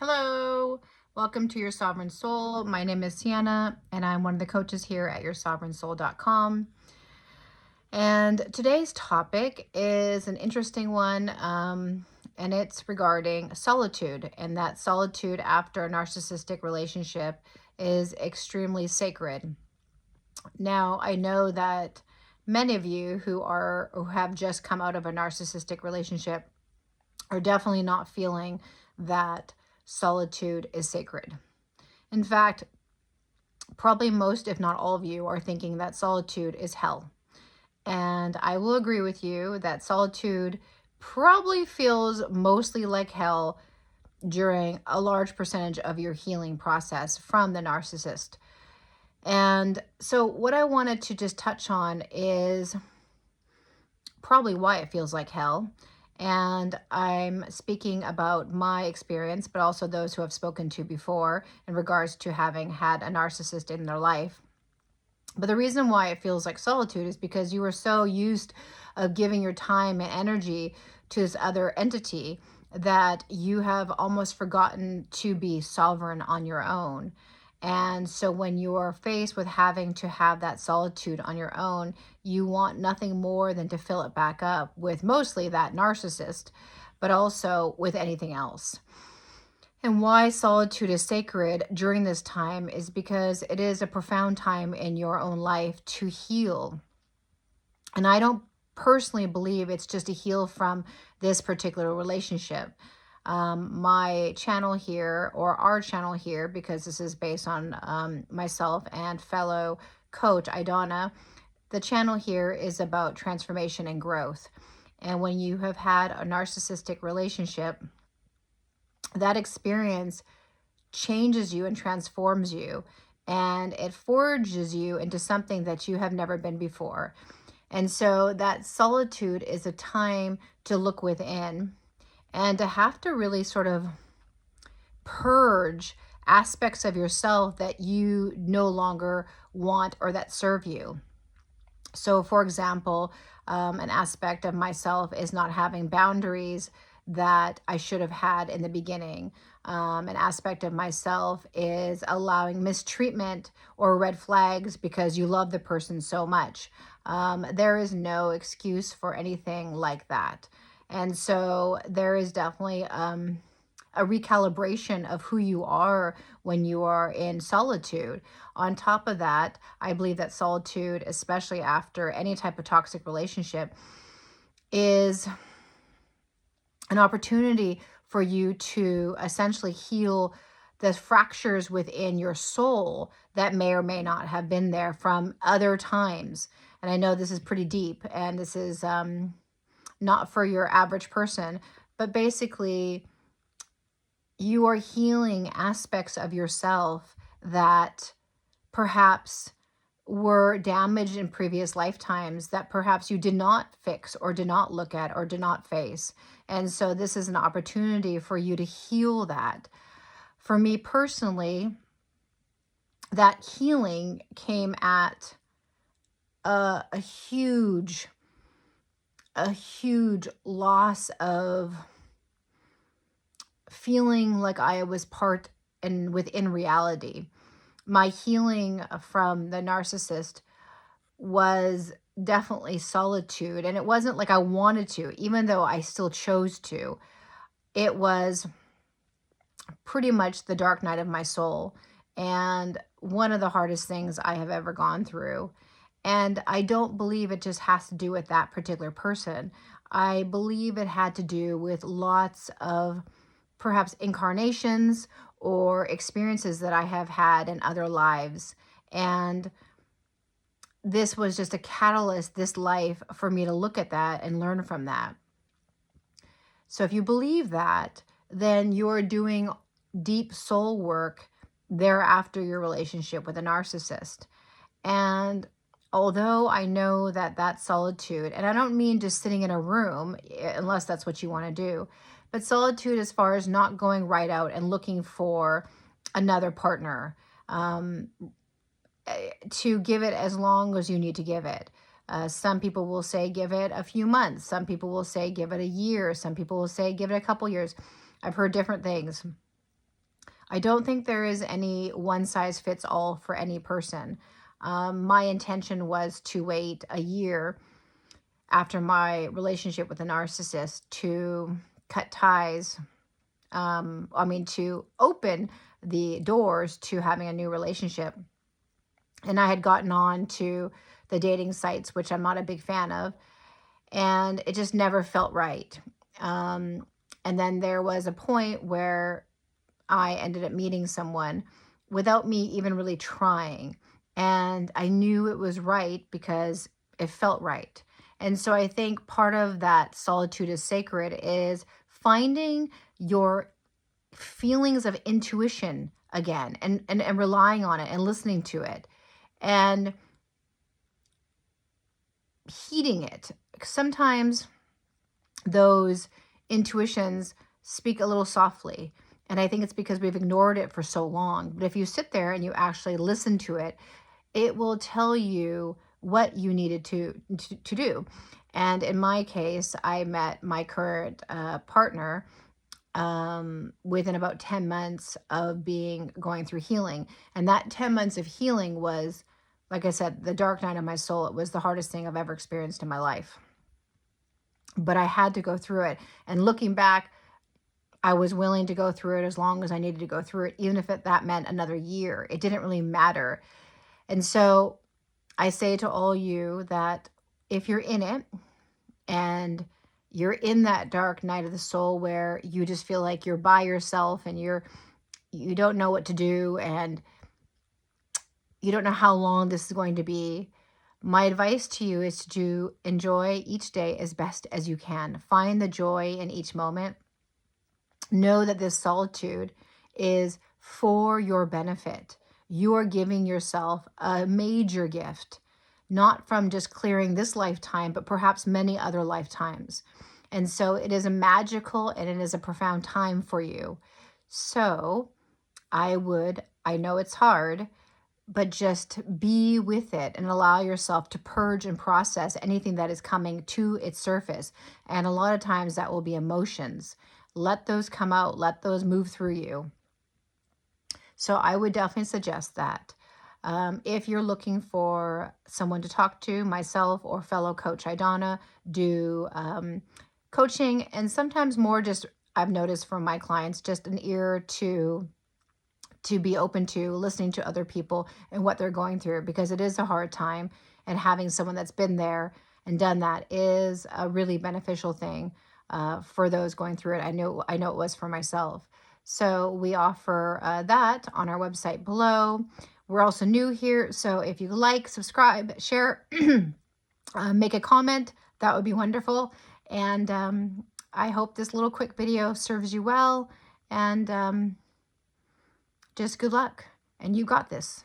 Hello, welcome to Your Sovereign Soul. My name is Sienna, and I'm one of the coaches here at YourSovereignSoul.com. And today's topic is an interesting one, and it's regarding solitude, and that solitude after a narcissistic relationship is extremely sacred. Now, I know that many of you who have just come out of a narcissistic relationship are definitely not feeling that solitude is sacred. In fact, probably most, if not all of you, are thinking that solitude is hell. And I will agree with you that solitude probably feels mostly like hell during a large percentage of your healing process from the narcissist. And so, what I wanted to just touch on is probably why it feels like hell. And I'm speaking about my experience, but also those who have spoken to before in regards to having had a narcissist in their life. But the reason why it feels like solitude is because you were so used of giving your time and energy to this other entity that you have almost forgotten to be sovereign on your own. And so when you are faced with having to have that solitude on your own, you want nothing more than to fill it back up with mostly that narcissist, but also with anything else. And why solitude is sacred during this time is because it is a profound time in your own life to heal. And I don't personally believe it's just to heal from this particular relationship. My channel here, or our channel here, because this is based on myself and fellow coach Idana, the channel here is about transformation and growth. And when you have had a narcissistic relationship, that experience changes you and transforms you, and it forges you into something that you have never been before. And so that solitude is a time to look within and to have to really sort of purge aspects of yourself that you no longer want or that serve you. So, for example, an aspect of myself is not having boundaries that I should have had in the beginning. An aspect of myself is allowing mistreatment or red flags because you love the person so much. There is no excuse for anything like that. And so there is definitely a recalibration of who you are when you are in solitude. On top of that, I believe that solitude, especially after any type of toxic relationship, is an opportunity for you to essentially heal the fractures within your soul that may or may not have been there from other times. And I know this is pretty deep, and this is not for your average person, but basically, you are healing aspects of yourself that perhaps were damaged in previous lifetimes that perhaps you did not fix or did not look at or did not face. And so this is an opportunity for you to heal that. For me personally, that healing came at a huge loss of feeling like I was part and within reality. My healing from the narcissist was definitely solitude. And it wasn't like I wanted to, even though I still chose to. It was pretty much the dark night of my soul. And one of the hardest things I have ever gone through. And I don't believe it just has to do with that particular person. I believe it had to do with lots of perhaps incarnations or experiences that I have had in other lives. And this was just a catalyst, this life, for me to look at that and learn from that. So if you believe that, then you're doing deep soul work thereafter your relationship with a narcissist. And although I know that that's solitude, and I don't mean just sitting in a room, unless that's what you want to do, but solitude as far as not going right out and looking for another partner, to give it as long as you need to give it. Some people will say give it a few months. Some people will say give it a year. Some people will say give it a couple years. I've heard different things. I don't think there is any one size fits all for any person. My intention was to wait a year after my relationship with a narcissist to cut ties. To open the doors to having a new relationship. And I had gotten on to the dating sites, which I'm not a big fan of, and it just never felt right. And then there was a point where I ended up meeting someone without me even really trying. And I knew it was right because it felt right. And so I think part of that solitude is sacred is finding your feelings of intuition again, and relying on it and listening to it and heeding it. Sometimes those intuitions speak a little softly. And I think it's because we've ignored it for so long. But if you sit there and you actually listen to it, it will tell you what you needed to do. And in my case, I met my current partner within about 10 months of going through healing. And that 10 months of healing was, like I said, the dark night of my soul. It was the hardest thing I've ever experienced in my life. But I had to go through it. And looking back, I was willing to go through it as long as I needed to go through it, even if that meant another year. It didn't really matter. And so I say to all you that if you're in it and you're in that dark night of the soul where you just feel like you're by yourself and you don't know what to do and you don't know how long this is going to be, my advice to you is to enjoy each day as best as you can. Find the joy in each moment. Know that this solitude is for your benefit. You are giving yourself a major gift, not from just clearing this lifetime, but perhaps many other lifetimes. And so it is a magical and it is a profound time for you. So I know it's hard, but just be with it and allow yourself to purge and process anything that is coming to its surface. And a lot of times that will be emotions. Let those come out, let those move through you. So I would definitely suggest that. If you're looking for someone to talk to, myself or fellow coach Idana do coaching, and sometimes more just, I've noticed from my clients, just an ear to be open to listening to other people and what they're going through, because it is a hard time, and having someone that's been there and done that is a really beneficial thing for those going through it. I know it was for myself. So we offer that on our website below. We're also new here, so if you like, subscribe, share, make a comment, that would be wonderful. And I hope this little quick video serves you well, and just good luck, and you got this.